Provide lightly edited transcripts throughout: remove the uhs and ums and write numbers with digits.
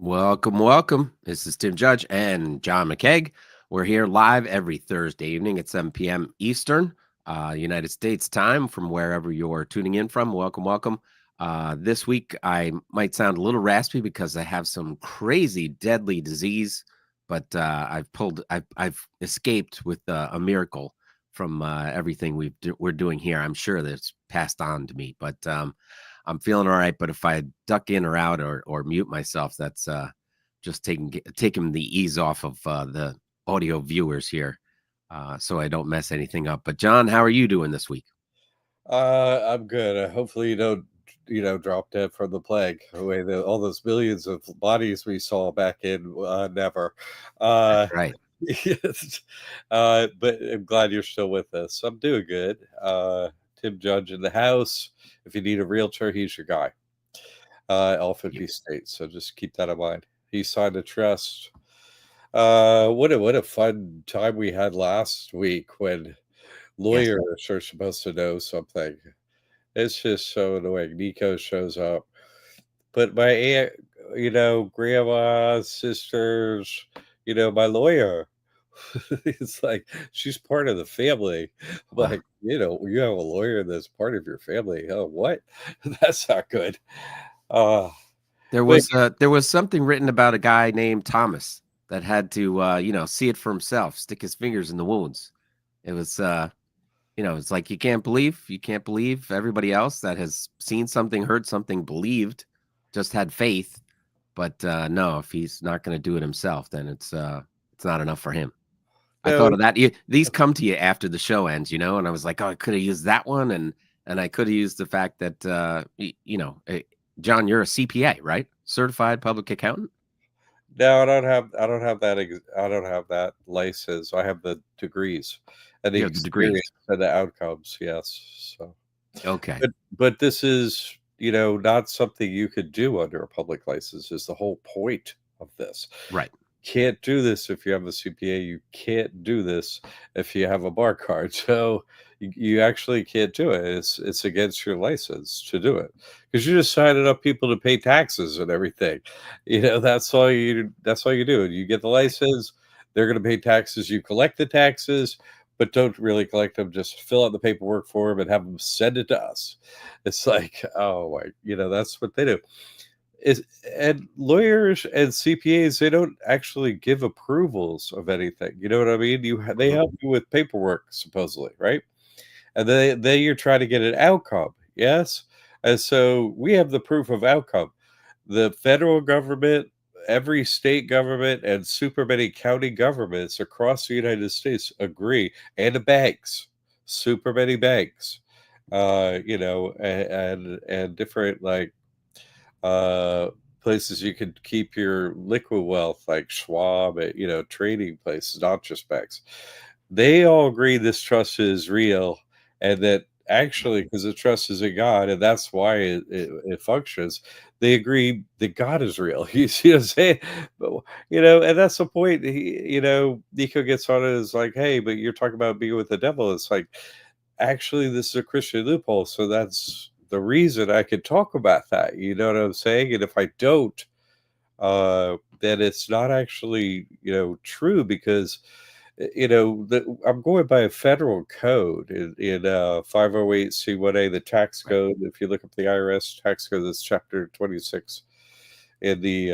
Welcome, welcome. This is Tim Judge and John McCaig. We're here live every Thursday evening at 7 p.m. Eastern, United States time, from wherever you're tuning in from. Welcome, welcome. This week I might sound a little raspy because I have some crazy deadly disease, but I've escaped with a miracle from everything we're doing here. I'm sure that's passed on to me, but I'm feeling all right. But if I duck in or out or mute myself, that's just taking the ease off of the audio viewers here, so I don't mess anything up. But John, how are you doing this week? I'm good. Hopefully you don't, drop dead from the plague. All those millions of bodies we saw back in never. That's Uh, right. yes. But I'm glad you're still with us. I'm doing good. Tim Judge in the house. If you need a realtor, he's your guy. All Yeah. 50 states. So just keep that in mind. He signed a trust. What a fun time we had last week when Yes. lawyers are supposed to know something. It's just so annoying. Nico shows up. But my aunt, grandma, sisters, my lawyer, it's like she's part of the family. I'm Wow. like, you have a lawyer that's part of your family. Oh, what? That's not good. Uh, but There was something written about a guy named Thomas that had to see it for himself, stick his fingers in the wounds. It was it's like you can't believe everybody else that has seen something, heard something, believed, just had faith. But no, if he's not going to do it himself, then it's not enough for him. I no, thought of that. These come to you after the show ends, and I was like, oh, I could have used that one, and I could have used the fact that John, you're a CPA, right? Certified public accountant. no, I don't have that. I don't have that license. I have the degrees and the You have the degrees. experience and the outcomes. Yes. So. Okay, But this is, not something you could do under a public license is the whole point of this. right. Can't do this if you have a CPA. You can't do this if you have a bar card. So you actually can't do it. It's against your license to do it because you're just signing up people to pay taxes and everything. That's all you do. You get the license, they're going to pay taxes. You collect the taxes, but don't really collect them. Just fill out the paperwork for them and have them send it to us. It's like, oh my, that's what they do is. And lawyers and CPAs, they don't actually give approvals of anything. You know what I mean? They Mhm. help you with paperwork supposedly, right? And then you're trying to get an outcome. Yes. And so we have the proof of outcome. The federal government, every state government, and super many county governments across the United States agree, and the banks, super many banks, and different like uh, places you can keep your liquid wealth, like Schwab, trading places, not just banks. They all agree this trust is real, and that actually, because the trust is in God, and that's why it functions. They agree that God is real. You see what I'm saying? But, and that's the point. Nico gets on it as like, hey, but you're talking about being with the devil. It's like, actually, this is a Christian loophole, so that's the reason I could talk about that. You know what I'm saying? And if I don't, then it's not actually, true because I'm going by a federal code in 508C1A, the tax Right. code. If you look up the IRS tax code, that's chapter 26 in the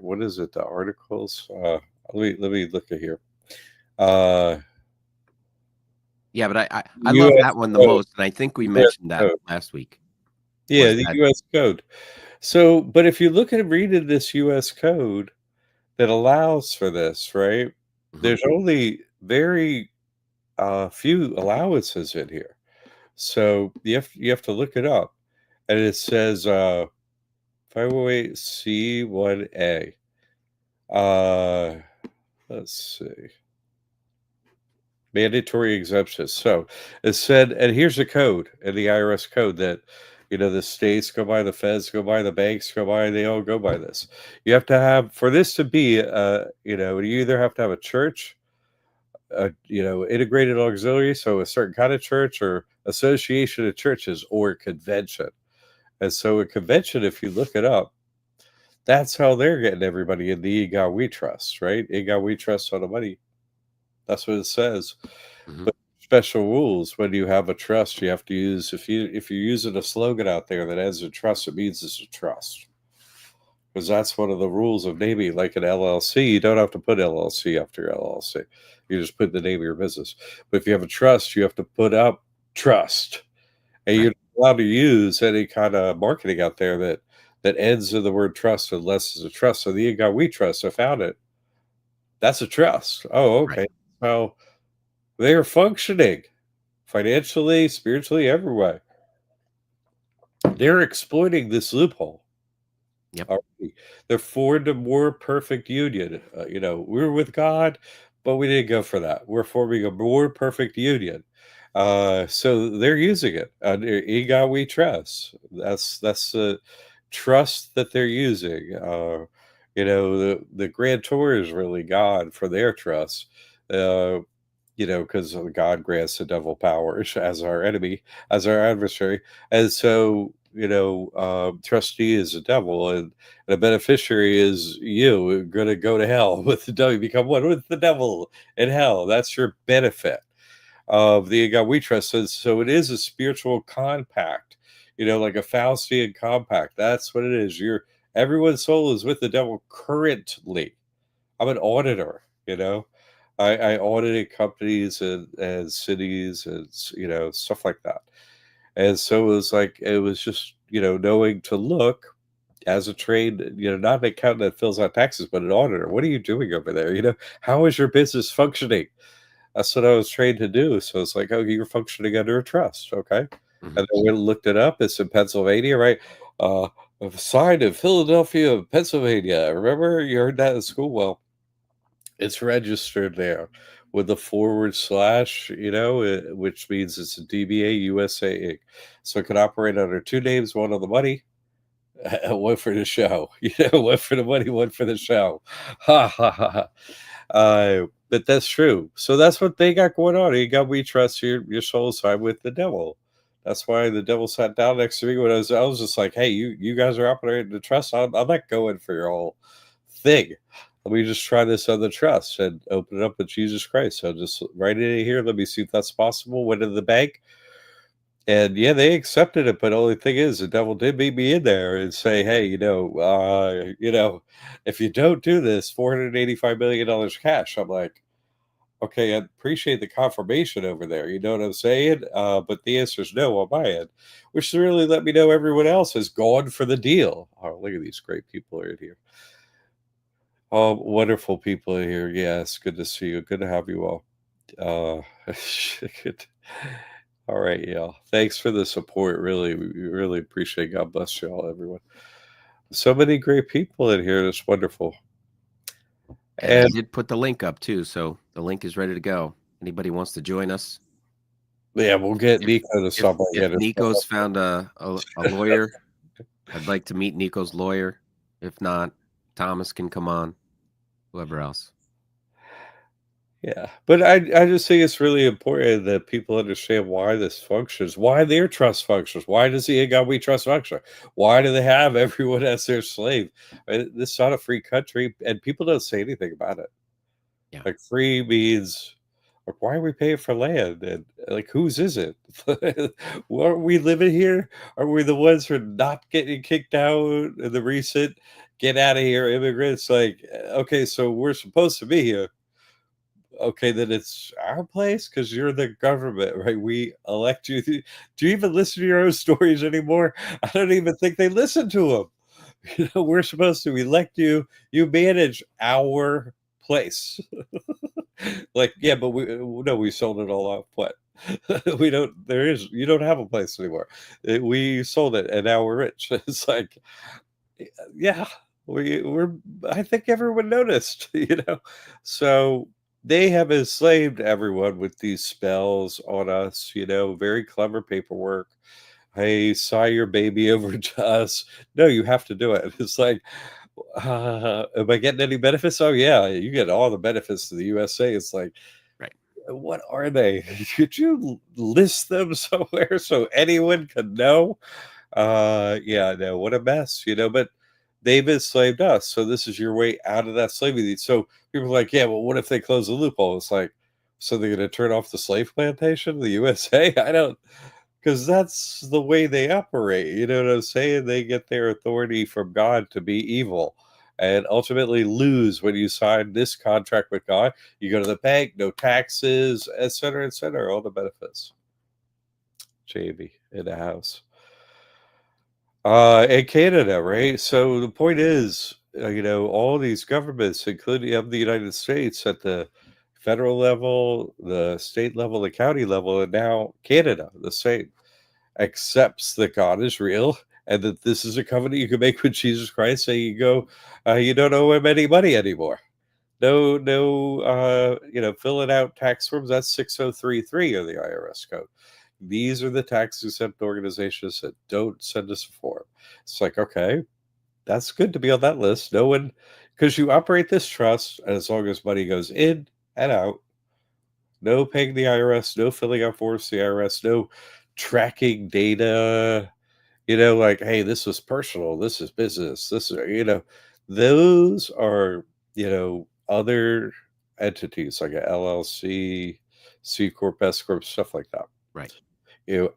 what is it, the articles, let me look at here. uh Yeah, but I love US that one the code. most, and I think we US mentioned that code. last week. Yeah, Was the that US code. So, but if you look at reading this US code that allows for this, right? mhm. There's only very few allowances in here. So you have to look it up. And it says 508C1A. Uh let's see. Mandatory exemptions. So it said, and here's the code in the IRS code that the states go by, the feds go by, the banks go by, they all go by this. You have to have, for this to be, you either have to have a church, integrated auxiliary, so a certain kind of church or association of churches or convention. And so a convention, if you look it up, that's how they're getting everybody in the EGOT we trust, right? EGOT we trust on the money. That's what it says. Hmm. But special rules when you have a trust, you have to use if you're using a slogan out there that ends in trust, it means it's a trust. Because that's one of the rules of naming, like an LLC. You don't have to put LLC after your LLC. You just put the name of your business. But if you have a trust, you have to put up trust, and you're Right. not allowed to use any kind of marketing out there that ends in the word trust unless it's a trust. So the guy we trust, I found it. That's a trust. Oh, Right. okay. So they are functioning financially, spiritually, everywhere. They're exploiting this loophole. Yep. Already. They're formed a more perfect union. We're with God, but we didn't go for that. We're forming a more perfect union. So they're using it. In God we trust. That's the trust that they're using. The grantor is really God for their trust. Uh, because God grants the devil powers as our enemy, as our adversary. And so, trustee is the devil, and a beneficiary is you. We're going to go to hell with the devil. You become one with the devil in hell. That's your benefit of the God we trust. So it is a spiritual compact, like a Faustian compact. That's what it is. Everyone's soul is with the devil currently. I'm an auditor, I audited companies and cities and stuff like that. And so it was just knowing to look as a trained not an accountant that fills out taxes, but an auditor. What are you doing over there? How is your business functioning? That's what I was trained to do. So it's like, oh, you're functioning under a trust, okay? Hmm. And then we looked it up. It's in Pennsylvania, right? Uh, Signed in Philadelphia, Pennsylvania. Remember you heard that in school? Well, it's registered there with the forward slash, which means it's a DBA USA Inc. So it can operate under two names, one on the money, one for the show. One for the money, one for the show. Ha ha ha. But that's true. So that's what they got going on. You got we trust your soul side with the devil. That's why the devil sat down next to me when I was just like, hey, you guys are operating the trust. I'm not going for your whole thing. Let me just try this on the trust and open it up with Jesus Christ. So just write it in here. Let me see if that's possible. Went to the bank. And yeah, they accepted it, but only thing is, the devil did meet me in there and say, "Hey, if you don't do this, $485 million cash." I'm like, "Okay, I appreciate the confirmation over there." You know what I'm saying? But the answer is no on my end, which really let me know everyone else has gone for the deal. Oh, look at these great people in here. Oh, wonderful people in here. Yes, good to see you. Good to have you all. Uh, good. All right, y'all. Thanks for the support. Really, we really appreciate. God bless y'all, everyone. So many great people in here. It's wonderful. And I And did put the link up too, so the link is ready to go. Anybody wants to join us? yeah, we'll get If Nico to if stop by if again. Nico's found a lawyer, I'd like to meet Nico's lawyer. If not, Thomas can come on. Whoever else. Yeah, but I just think it's really important that people understand why this functions, why their trust functions. Why does the God we trust function? Why do they have everyone as their slave? This is not a free country, and people don't say anything about it. Yeah. Like free means like why are we paying for land? And like whose is it? Are we living here? Are we the ones who are not getting kicked out in the recent get out of here immigrants? Like, okay, so we're supposed to be here. Okay, then it's our place because you're the government, right? We elect you. Do you even listen to your own stories anymore? I don't even think they listen to them. We're supposed to elect you. You manage our place. Like, yeah, but we no, we sold it all off. What? We don't. There is. You don't have a place anymore. We sold it, and now we're rich. It's like, yeah, we're. I think everyone noticed. So they have enslaved everyone with these spells on us. Very clever paperwork. Hey, sign your baby over to us. No, you have to do it. It's like, am I getting any benefits? Oh yeah, you get all the benefits to the USA. It's like, Right. what are they? Could you list them somewhere so anyone could know? Yeah, no, what a mess, but they've enslaved us. So this is your way out of that slavery. So people are like, yeah, well, what if they close the loophole? It's like, so they're going to turn off the slave plantation, the USA? I don't, because that's the way they operate. You know what I'm saying? They get their authority from God to be evil and ultimately lose when you sign this contract with God. You go to the bank, no taxes, et cetera, all the benefits. Jamie in the house. In Canada, right? So the point is, all these governments, including of the United States, at the federal level, the state level, the county level, and now Canada, the same, accepts that God is real and that this is a covenant you can make with Jesus Christ. So you don't owe him any money anymore. No, no, filling out tax forms. That's 6033 of the IRS code. These are the tax exempt organizations that don't send us a form. It's like, okay, that's good to be on that list. No one, because you operate this trust, and as long as money goes in and out, no paying the IRS, no filling out forms to the IRS, no tracking data, like, hey, this was personal, this is business, this is, those are, other entities like a LLC, C Corp, S Corp, stuff like that. Right.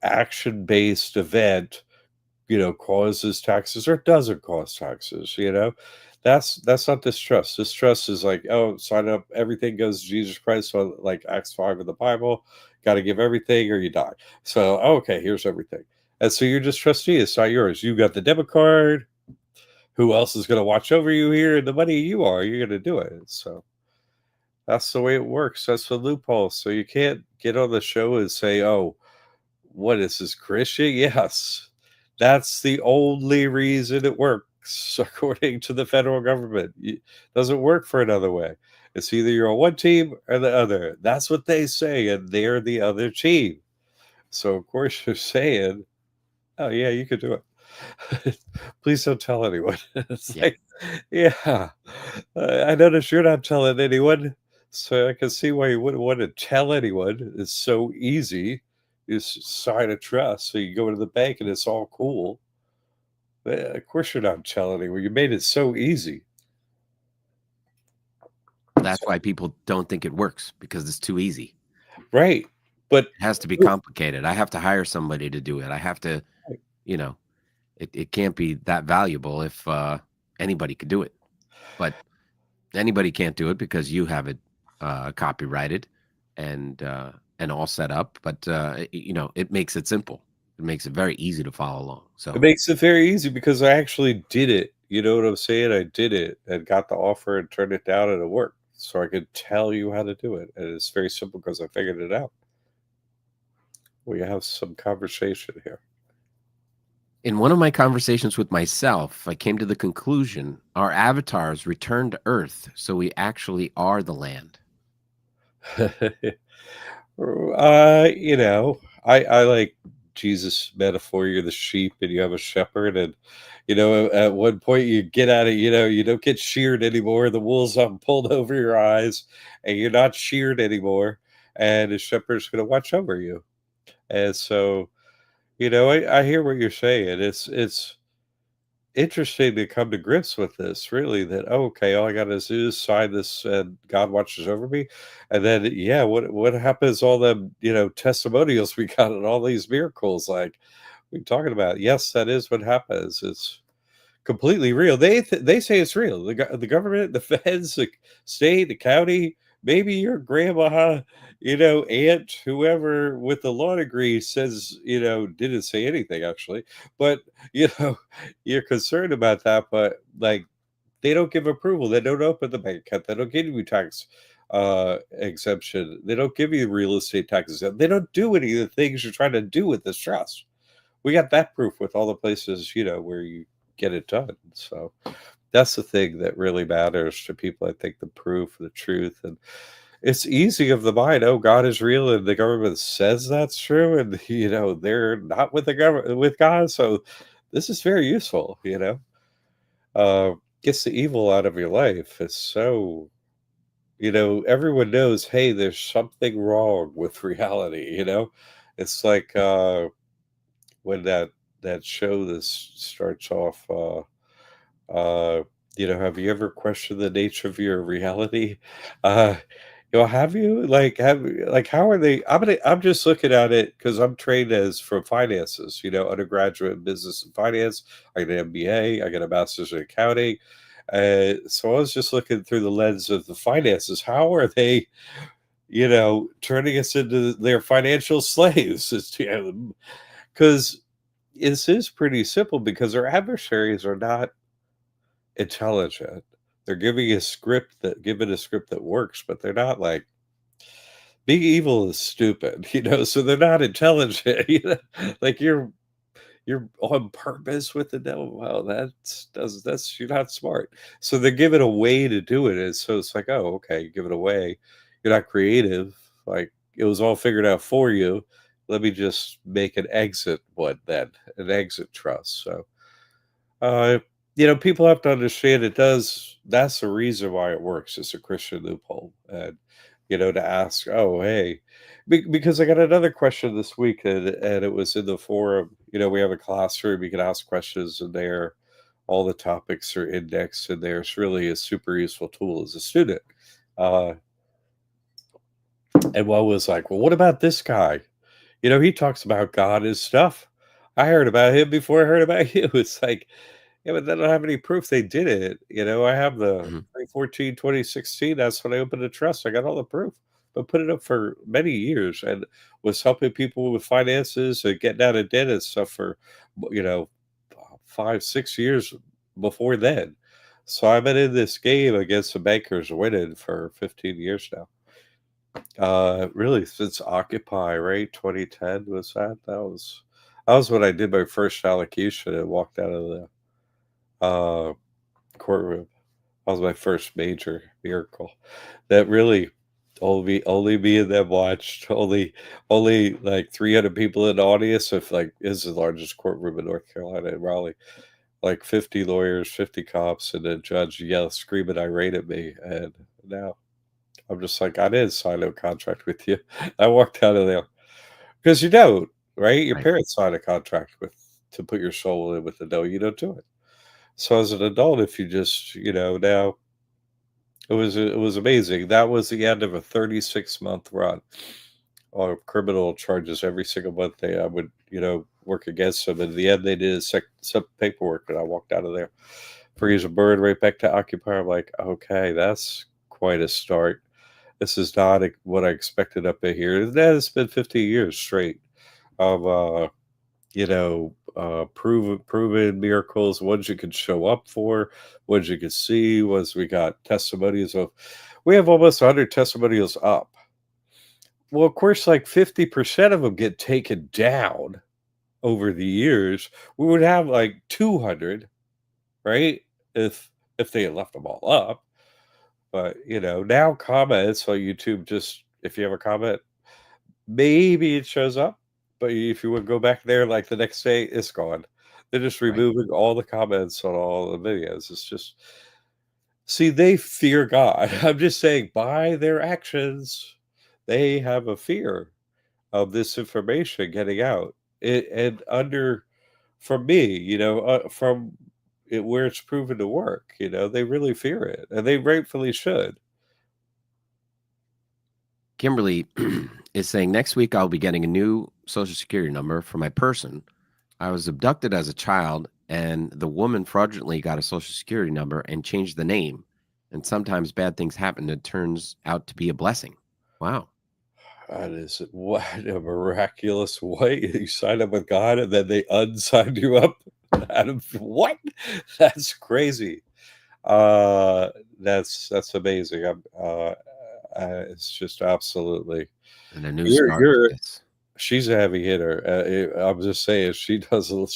Action-based event, causes taxes or doesn't cause taxes, that's not distrust. Distrust is like, oh, sign up, everything goes to Jesus Christ. So like Acts 5 in the Bible, got to give everything or you die. So, okay, here's everything. And so your distrustee is not yours. You got the debit card. Who else is going to watch over you here? The money you are, you're going to do it. So that's the way it works. That's the loophole. So you can't get on the show and say, oh, what is this, Christian? Yes. That's the only reason it works, according to the federal government. It doesn't work for another way. It's either you're on one team or the other. That's what they say, and they're the other team. So, of course, you're saying, oh, yeah, you could do it. Please don't tell anyone. It's Yeah. like, yeah, I notice you're not telling anyone. So I can see why you wouldn't want to tell anyone. It's so easy. You sign a trust. So you go into the bank and it's all cool. Of course, you're not telling anyone. You made it so easy. That's why people don't think it works because it's too easy. Right. But It has to be complicated. I have to hire somebody to do it. I have to, you know, it can't be that valuable if anybody could do it. But anybody can't do it because you have it copyrighted and all set up. But it makes it simple. It makes it very easy to follow along. it So makes it very easy because I actually did it. You know what I'm saying? I did it and got the offer and turned it down and it worked. So I could tell you how to do it. And it's very simple because I figured it out. We have some conversation here. in one of my conversations with myself, I came to the conclusion our avatars return to Earth, so we actually are the land. I like Jesus metaphor. You're the sheep and you have a shepherd, and at one point you get out of, you don't get sheared anymore. The wool's not pulled over your eyes, and you're not sheared anymore. And the shepherd's going to watch over you. And so, I hear what you're saying. It's interesting to come to grips with this, really, that, oh, okay, all I got to do is sign this and God watches over me. And then, yeah, what happens, all them, testimonials we got and all these miracles, like we talking about? Yes, that is what happens. It's completely real. They say it's real. The government, the feds, the state, the county, maybe your grandma, aunt, whoever with the law degree says, didn't say anything actually, but you know, you're concerned about that, but like they don't give approval. They don't open the bank account. They don't give you tax exemption. They don't give you real estate taxes. They don't do any of the things you're trying to do with this trust. We got that proof with all the places, where you get it done. So that's the thing that really matters to people. I think the proof, the truth, and it's easy of the mind. Oh, God is real, and the government says that's true, and they're not with the government with God. So this is very useful. Gets the evil out of your life. It's so everyone knows. Hey, there's something wrong with reality. It's like when that that show this starts off. Uh, have you ever questioned the nature of your reality? Uh, have you like how are they? I'm just looking at it because I'm trained as for finances. Undergraduate in business and finance. I got an MBA. I got a master's in accounting. So I was just looking through the lens of the finances. How are they, turning us into their financial slaves? Because this is pretty simple because our adversaries are not intelligent. They're giving a script that works, but they're not like being evil is stupid, so they're not intelligent, like you're on purpose with the devil. Well, that's you're not smart. So they're giving a way to do it. And so it's like, oh, okay, you give it away. You're not creative. Like it was all figured out for you. Let me just make an exit an exit trust. So uh, people have to understand that's the reason why it works. It's a Christian loophole. And, to ask, oh, hey, because I got another question this week and it was in the forum. We have a classroom. You can ask questions in there. All the topics are indexed in there. It's really a super useful tool as a student. Uh, and one was like, well, what about this guy? He talks about God and stuff. I heard about him before I heard about you. It's like, yeah, but they don't have any proof they did it. I have the Mhm. 2014, 2016. That's when I opened a trust. I got all the proof, but put it up for many years and was helping people with finances and getting out of debt and stuff for, you know, 5, 6 years before then. So I've been in this game against the bankers winning for 15 years now. Really since Occupy, right? 2010 was that? That was when I did my first allocution and walked out of the courtroom. That was my first major miracle. That really only me and them watched. Only like 300 people in the audience. If like is the largest courtroom in North Carolina in Raleigh. Like 50 lawyers, 50 cops, and a judge screaming irate at me. And now I'm just like, I didn't sign no contract with you. I walked out of there because you don't, right? Your Right. parents sign a contract with to put your soul in with the dough. You don't do it. So as an adult, if you just, now it was amazing. That was the end of a 36-month run on criminal charges. Every single month I would, work against them. In the end, they did some paperwork, and I walked out of there. Freeze a bird right back to Occupy. I'm like, okay, that's quite a start. This is not what I expected up in here. That has been 50 years straight of proven miracles, ones you could show up for, ones you could see, ones we got testimonials of. We have almost 100 testimonials up. Well, of course, like 50% of them get taken down over the years. We would have like 200, right? If they had left them all up. But now comments on YouTube, just if you have a comment, maybe it shows up, but if you would go back there, like, the next day, it's gone. They're just Right. removing all the comments on all the videos. It's just see, they fear God. I'm just saying by their actions, they have a fear of this information getting out. And under from me, from it where it's proven to work, they really fear it, and they rightfully should. Kimberly is saying next week I'll be getting a new social security number for my person. I was abducted as a child, and the woman fraudulently got a social security number and changed the name. And sometimes bad things happen. It turns out to be a blessing. Wow. That is what a miraculous way you sign up with God and then they unsigned you up out of what? That's crazy. Uh that's amazing. It's just absolutely And a new start to you're this. she's a heavy hitter. I'm just saying she does a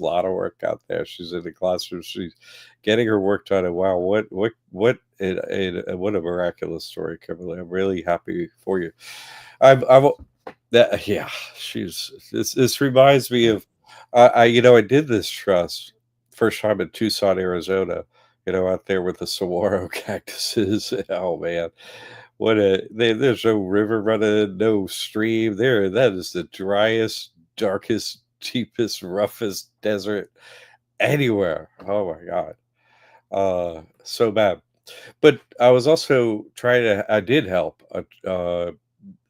lot of work out there. She's in the classroom. She's getting her work done. And wow, what a miraculous story, Kimberly. I'm really happy for you. I'm that yeah. She's this reminds me of I did this trust first time in Tucson, Arizona. Out there with the saguaro cactuses. Oh man, there's no river running, no stream there. That is the driest, darkest deepest, roughest desert anywhere. Oh my god, so bad. But I was also trying to. I did help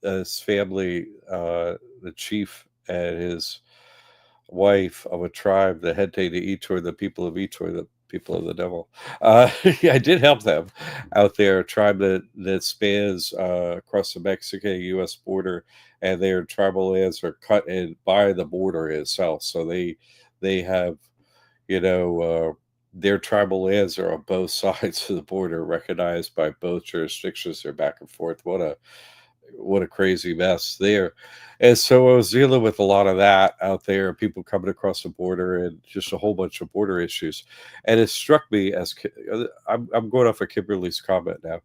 his family, the chief and his wife of a tribe, the Hete de Etor, the people of Etor, the people of the devil. I did help them out there, a tribe that spans across the Mexican-U.S. border, and their tribal lands are cut in by the border itself. So they have, you know, their tribal lands are on both sides of the border, recognized by both jurisdictions. They're back and forth. What a crazy mess there. And so I was dealing with a lot of that out there, people coming across the border and just a whole bunch of border issues. And it struck me as I'm going off of Kimberly's comment now.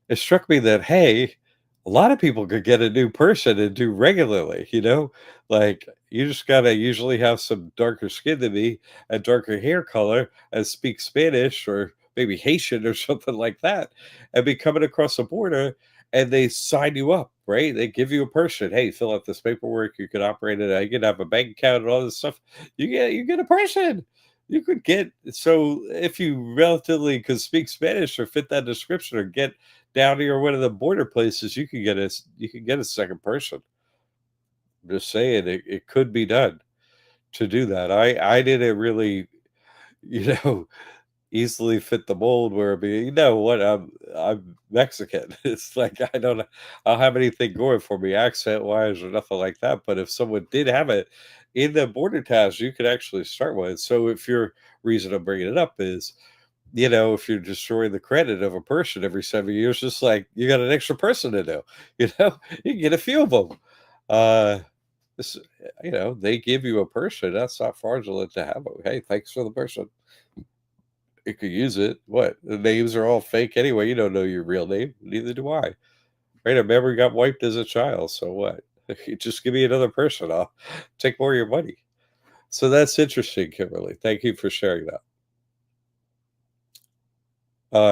It struck me that, hey, a lot of people could get a new person and do regularly, like you just got to usually have some darker skin than me and darker hair color and speak Spanish or maybe Haitian or something like that and be coming across the border and they sign you up, right? They give you a person. Hey, fill out this paperwork. You can operate it. You can have a bank account and all this stuff. You get a person. You could get so if you relatively could speak Spanish or fit that description or get down here one of the border places, you can get a second person. I'm just saying it could be done to do that. I didn't really, you know, easily fit the mold where you know what, I'm Mexican. It's like I don't have anything going for me accent wise or nothing like that. But if someone did have it in the border towns, you could actually start one. So if your reason I'm bringing it up is, if you're destroying the credit of a person every 7 years, just like you got an extra person to do, you can get a few of them. Uh, this, they give you a person. That's not fraudulent to have them. Hey, thanks for the person. You could use it. What? The names are all fake anyway. You don't know your real name. Neither do I. Right? I memory got wiped as a child. So what? You just give me another person. I'll take more of your money. So that's interesting, Kimberly. Thank you for sharing that.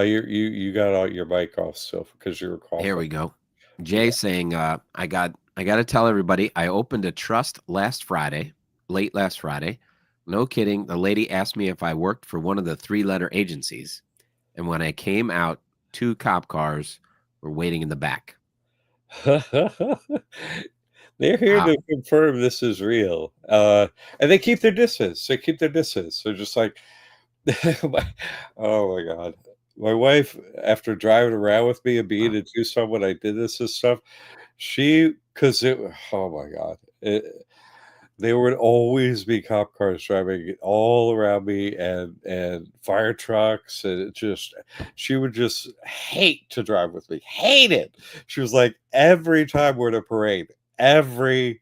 You got all your mic off still because you were Here coughing. we go. Yeah. Jay saying, I got to tell everybody, I opened a trust late last Friday. No kidding. The lady asked me if I worked for one of the 3-letter agencies. And when I came out, 2 cop cars were waiting in the back. They're here to Wow. confirm this is real. And they keep their distance. They keep their distance. They're just like, oh my god. My wife, after driving around with me and being Wow. in Tucson when I did this and stuff, she because it oh my god. There would always be cop cars driving all around me and fire trucks and she would just hate to drive with me. Hate it. She was like, every time we're in a parade, everywhere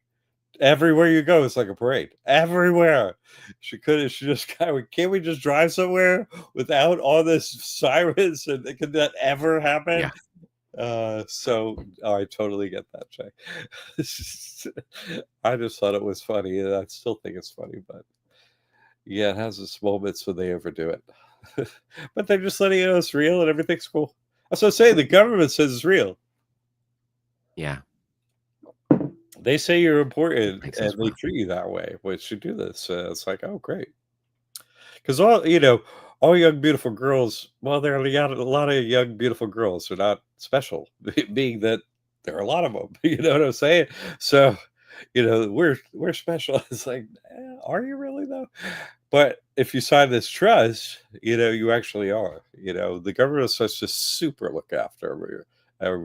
you go, it's like a parade. Everywhere. She just kind of, can't we just drive somewhere without all this sirens? And could that ever happen? Yeah. I totally get that, Jay. I just thought it was funny, and I still think it's funny, but yeah, it has its moments when they overdo it. But they're just letting you know it's real and everything's cool. That's what I'm saying. The government says it's real. Yeah. They say you're important Makes and us they wow. treat you that way once you do this. It's like, oh, great. Because all young beautiful girls. Well, there are a lot of young beautiful girls. Are not special, being that there are a lot of them. You know what I'm saying? So, we're special. It's like, are you really though? But if you sign this trust, you actually are. The government is supposed to super look after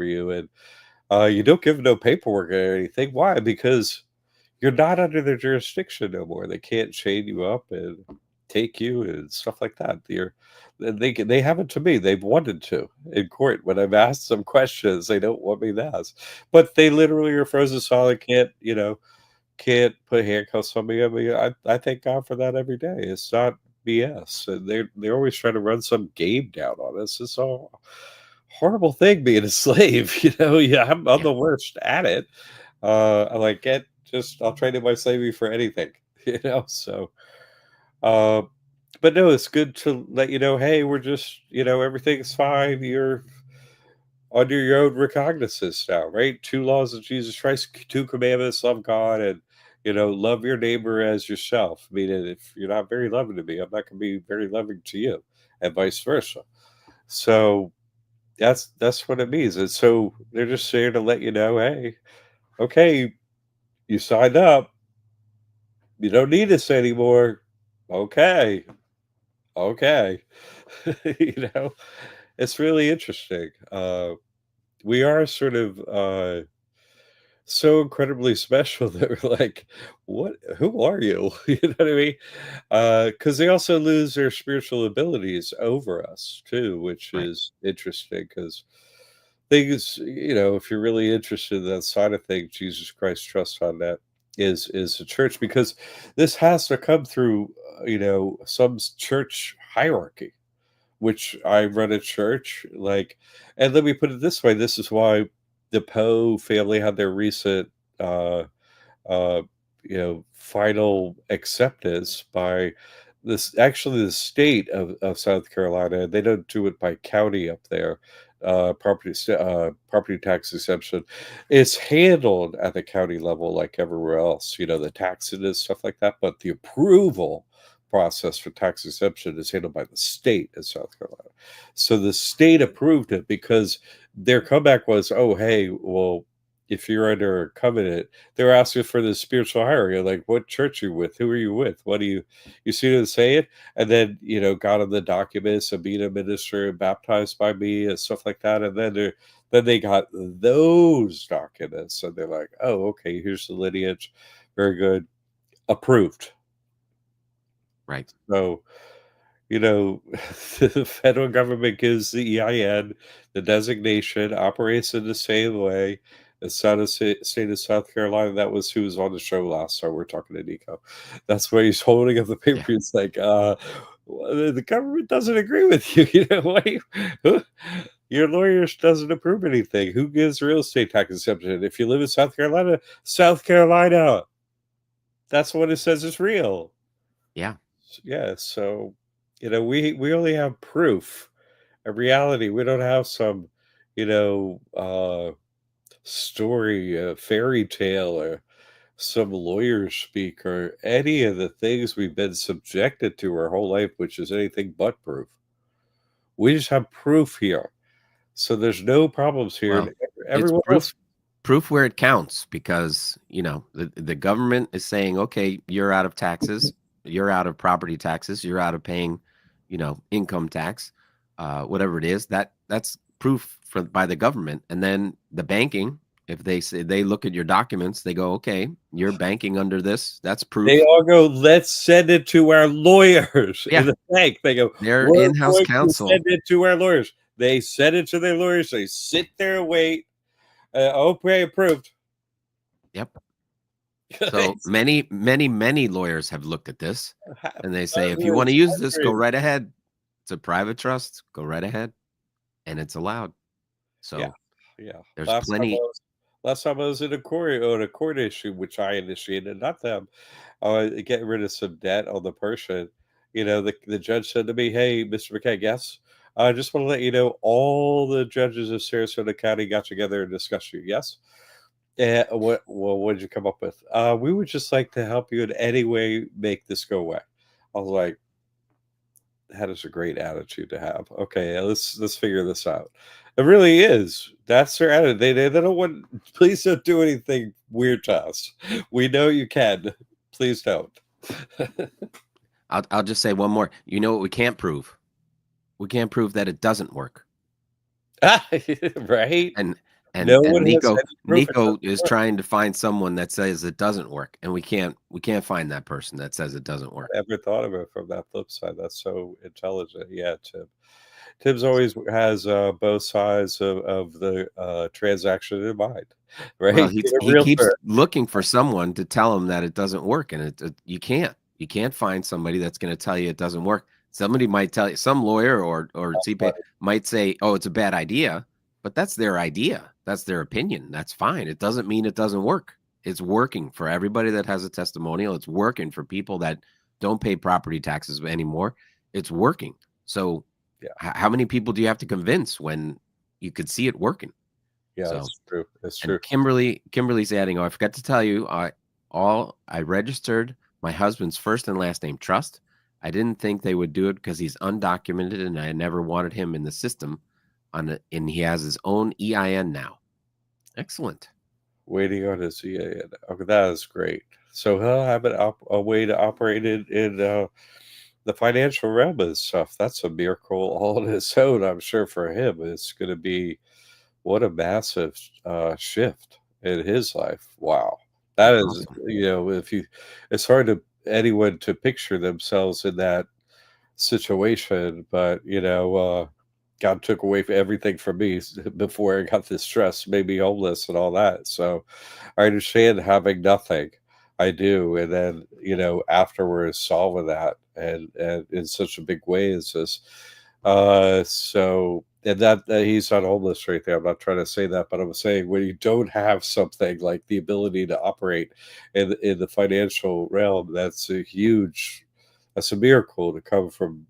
you, and you don't give no paperwork or anything. Why? Because you're not under their jurisdiction no more. They can't chain you up and take you and stuff like that. They haven't to me. They've wanted to in court when I've asked them questions. They don't want me to ask, but they literally are frozen solid. Can't put handcuffs on me. I mean, I thank God for that every day. It's not BS, and they're always trying to run some game down on us. It's a horrible thing being a slave. Yeah, I'm Yeah. the worst at it. I like get just I'll trade in my slavery for anything, So, uh, but no, it's good to let you know. Hey, we're just everything's fine. You're under your own recognizance now, right? 2 laws of Jesus Christ, 2 commandments: love God and love your neighbor as yourself. Meaning, if you're not very loving to me, I'm not going to be very loving to you, and vice versa. So that's what it means. And so they're just there to let you know, hey, okay, you signed up. You don't need us anymore. Okay, okay. you know, it's really interesting. We are sort of so incredibly special that we're like, what? Who are you? You know what I mean? Because they also lose their spiritual abilities over us too, which Right. is interesting. Because things, if you're really interested in that side of things, Jesus Christ trust on that is the church, because this has to come through, some church hierarchy, which I run a church, like, and let me put it this way, this is why the Poe family had their recent, uh, uh, final acceptance by this, actually the state of South Carolina. They don't do it by county up there. Property tax exemption. It's handled at the county level like everywhere else, the taxes and stuff like that. But the approval process for tax exemption is handled by the state in South Carolina. So the state approved it because their comeback was, oh, hey, well, if you're under a covenant, they're asking for the spiritual hierarchy, like what church are you with, who are you with, what do you see them saying, and then got on the documents of being a minister and baptized by me and stuff like that, and then they got those documents, and they're like, oh, okay, here's the lineage, very good, approved. Right. So the federal government gives the EIN, the designation, operates in the same way. The state of South Carolina, that was who was on the show last time. We're talking to Nico. That's why he's holding up the paper. Yeah. He's like, well, the government doesn't agree with you. Your lawyer doesn't approve anything. Who gives real estate tax exemption? If you live in South Carolina, South Carolina. That's what it says is real. Yeah. Yeah, so we only have proof. A reality, we don't have some, story, fairy tale, or some lawyer speak, or any of the things we've been subjected to our whole life, which is anything but proof. We just have proof here. So there's no problems here. And Well, it's everyone else, proof where it counts, because the government is saying, okay, you're out of taxes, you're out of property taxes, you're out of paying income tax, whatever it is, that's proof by the government. And then the banking, if they say, they look at your documents, they go, okay, you're banking under this, that's they proof. all go, let's send it to our lawyers in Yeah, the bank. They go, their we're in-house going to counsel. send it to our lawyers. They send it to their lawyers. They sit there and wait. Okay, approved. Yep. So many lawyers have looked at this, and they say, if you want to Hundreds, use this, go hundreds. right ahead. It's a private trust, go right ahead, and it's allowed. Yeah, So yeah. there's Last time I plenty. was in a court issue, which I initiated, not them. Getting rid of some debt on the person. The judge said to me, "Hey, Mr. McCaig, yes, I just want to let you know all the judges of Sarasota County got together and discussed you. Yes." What did you come up with? We would just like to help you in any way make this go away. I was like, that is a great attitude to have. Okay, let's figure this out. It really is. That's their attitude. They don't want. Please don't do anything weird to us. We know you can. Please don't. I'll just say one more. You know what we can't prove? We can't prove that it doesn't work. Right? And No and one has Nico any proof it Nico doesn't is work. trying to find someone that says it doesn't work, and we can't find that person that says it doesn't work. Ever thought of it from that flip side? That's so intelligent. Yeah, Tim. Tim's always has both sides of the transaction in mind, right? Well, He's a he keeps realtor. looking for someone to tell him that it doesn't work, and you can't find somebody that's going to tell you it doesn't work. Somebody might tell you, some lawyer or CPA But might say, "Oh, it's a bad idea," but that's their idea. That's their opinion. That's fine. It doesn't mean it doesn't work. It's working for everybody that has a testimonial. It's working for people that don't pay property taxes anymore. It's working. So, yeah, how many people do you have to convince when you could see it working? yeah, So. it's true. It's And true. Kimberly's adding, oh, I forgot to tell you, I registered my husband's first and last name trust. I didn't think they would do it because he's undocumented and I never wanted him in the system and he has his own EIN now. Excellent. Waiting on his EAN. Okay, that is great. So he'll have a way to operate in the financial realm and stuff. That's a miracle all on its own, I'm sure, for him. It's going to be what a massive shift in his life. Wow. That is, Awesome. if you, it's hard to anyone to picture themselves in that situation, but God took away everything from me before I got this stress, made me homeless and all that. So I understand having nothing. I do, and then afterwards solving that and in such a big way as this. So and that he's not homeless right there. I'm not trying to say that, but I'm saying when you don't have something like the ability to operate in the financial realm, that's a miracle to come from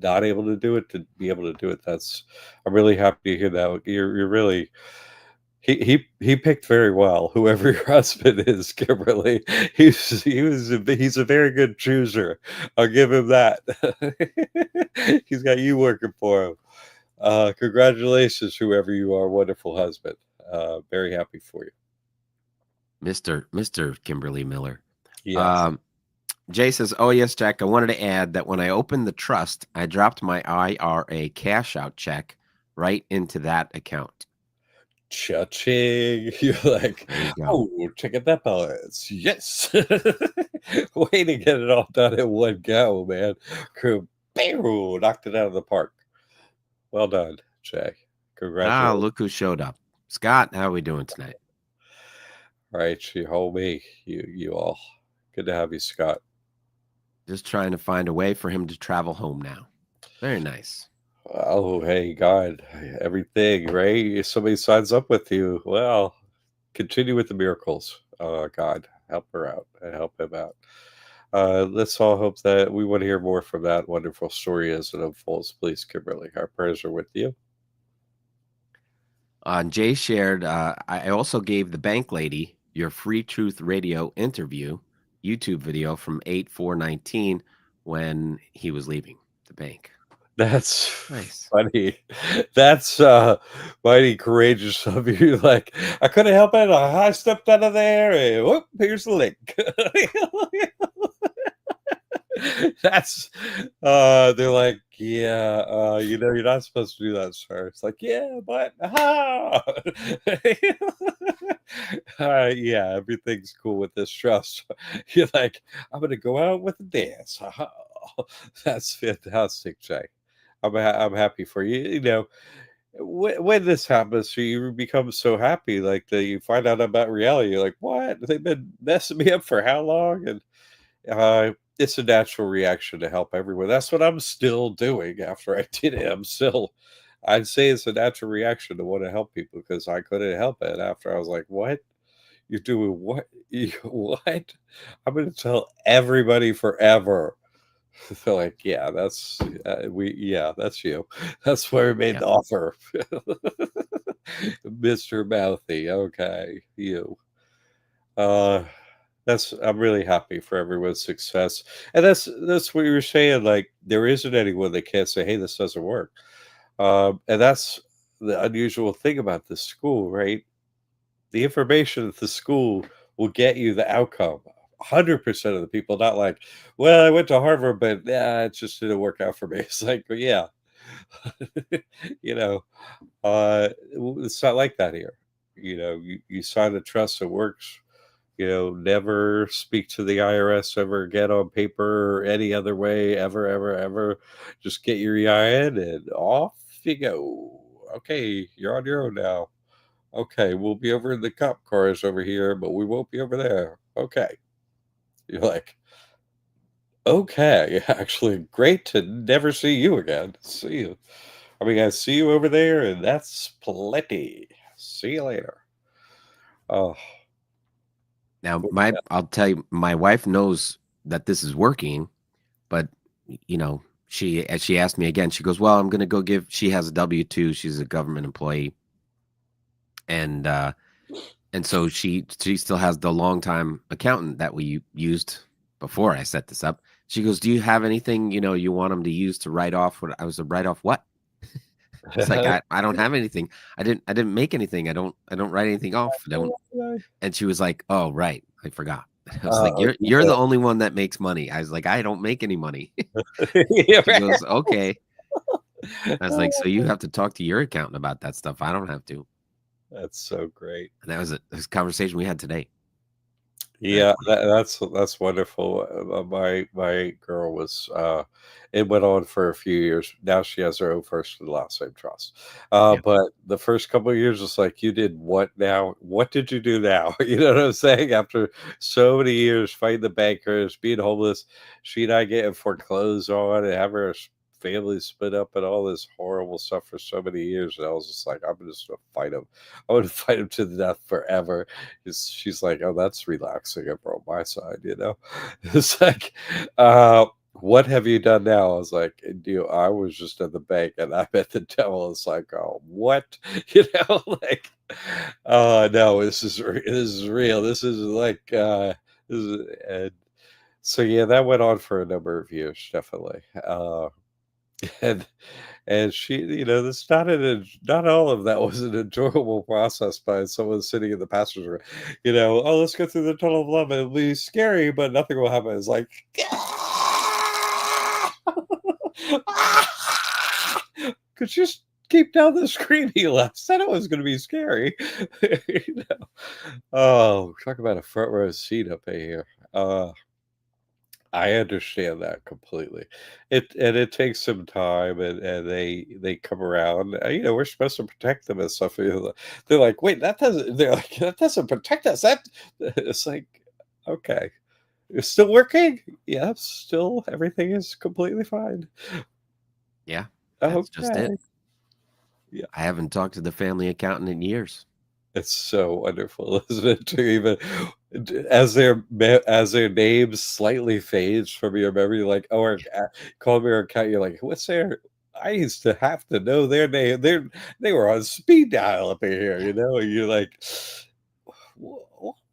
not able to do it to be able to do it. I'm really happy to hear that. You're really he picked very well, whoever your husband is, Kimberly. He's a very good chooser. I'll give him that. He's got you working for him. Congratulations, whoever you are, wonderful husband. Very happy for you. Mr. Kimberly Miller. Yes. Um, Jay says, "Oh yes, Jack. I wanted to add that when I opened the trust, I dropped my IRA cash out check right into that account." Cha-ching. You're like, There you go. oh, check out that balance. Yes. Way to get it all done at one go, man. Bam, knocked it out of the park. Well done, Jay. Ah, Congratulations. look who showed up. Scott, how are we doing tonight? Right, you hold me. You all. Good to have you, Scott. Just trying to find a way for him to travel home now. Very nice. Oh, hey, God, everything, right? If somebody signs up with you, well, continue with the miracles. God, help her out and help him out. Let's all hope that we want to hear more from that wonderful story as it unfolds. Please, Kimberly, our prayers are with you. Jay shared, I also gave the bank lady your Free Truth Radio interview YouTube video from 8/4/19 when he was leaving the bank. That's Nice. funny. That's mighty courageous of you. Like, I couldn't help it. I stepped out of there and whoop, here's the link. That's they're like, yeah, you're not supposed to do that, sir. It's like, yeah, but yeah, everything's cool with this trust. You're like, I'm gonna go out with a dance. That's fantastic, Jay. I'm happy for you. When this happens, you become so happy, like that you find out about reality. You're like, what? They've been messing me up for how long? And it's a natural reaction to help everyone. That's what I'm still doing after I did it. I'd say it's a natural reaction to want to help people because I couldn't help it after I was like, what? You're doing what? What? I'm going to tell everybody forever. They're like, yeah, that's you. That's why we made Yeah. the offer. Mr. Mouthy. Okay, you. Uh I'm really happy for everyone's success. And that's what you were saying. Like there isn't anyone that can't say, hey, this doesn't work. And that's the unusual thing about this school, right? The information at the school will get you the outcome. 100% of the people, not like, well, I went to Harvard, but yeah, it just didn't work out for me. It's like, well, yeah, you know, it's not like that here. You sign a trust that works. Never speak to the IRS ever again on paper or any other way, ever, ever, ever. Just get your EIN and off you go. Okay, you're on your own now. Okay, we'll be over in the cop cars over here, but we won't be over there. Okay. You're like, okay, actually, great to never see you again. See you. I mean, I see you over there, and that's plenty. See you later. Oh, Now, what- I'll tell you, my wife knows that this is working, but you know, as she asked me again, she goes, "Well, I'm going to go give." She has a W-2. She's a government employee, and And so she still has the longtime accountant that we used before I set this up. She goes, "Do you have anything, you want them to use to write off what?" I was to write off what? I was like, I don't have anything. I didn't make anything. I don't write anything off. I don't. And she was like, "Oh, right. I forgot." I was like, "You're the only one that makes money." I was like, "I don't make any money." Yeah, She right. goes, "Okay." I was like, "So you have to talk to your accountant about that stuff. I don't have to." That's so great. And that was a conversation we had today. Very Yeah, funny. that's wonderful. My girl was it went on for a few years. Now she has her own first and last name trust. Yeah. But the first couple of years was like, you did what now? What did you do now? You know what I'm saying? After so many years fighting the bankers, being homeless, she and I getting foreclosed on and have her family split up and all this horrible stuff for so many years. And I was just like, I'm just gonna fight him. I would fight him to the death forever. She's like, "Oh, that's relaxing over on my side," you know? It's like, "What have you done now?" I was like, I was just at the bank and I met the devil." It's like, "Oh, what?" You know, like, "Oh, no, this is real. This is like, this is," and so, yeah, that went on for a number of years, definitely. And she, that's not all of that was an enjoyable process by someone sitting in the passenger room. Oh, let's go through the tunnel of love. It'll be scary, but nothing will happen. It's like, could you just keep down the screen? He left. Said it was going to be scary. you know? Oh, talk about a front row seat up in here. I understand that completely. It takes some time, and they come around. We're supposed to protect them and stuff. They're like, wait, that doesn't. They're like, that doesn't protect us. That it's like, okay, it's still working. Yeah, still everything is completely fine. Yeah. That's just it. Okay, yeah. I haven't talked to the family accountant in years. It's so wonderful, isn't it? To even as their name slightly fades from your memory, like, oh, call me or account. You're like, what's their? I used to have to know their name. They were on speed dial up in here, Yeah. and you're like,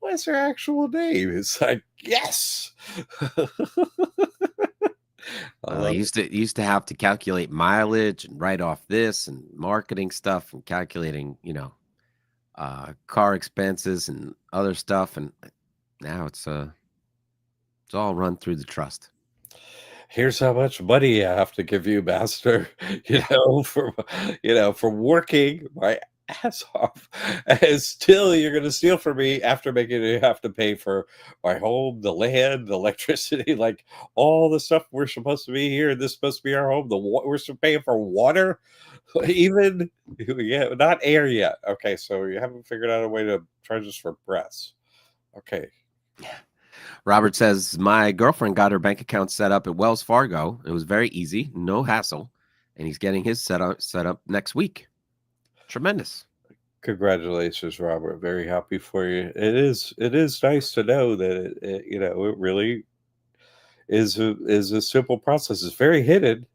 What's their actual name?" It's like, yes, I They love it. used to have to calculate mileage and write off this and marketing stuff and calculating, car expenses and other stuff. And now it's all run through the trust. Here's how much money I have to give you, master, Yeah. for working my ass off. And still you're gonna steal from me after making me have to pay for my home, the land, the electricity, like all the stuff we're supposed to be here. This is supposed to be our home. We're still paying for water, even yeah, not air yet. Okay, so you haven't figured out a way to charge us for breaths. Okay. Robert says, "My girlfriend got her bank account set up at Wells Fargo. It was very easy, no hassle, and he's getting his set up next week. Tremendous." Congratulations, Robert. Very happy for you. It is nice to know that it really is a simple process. It's very hidden,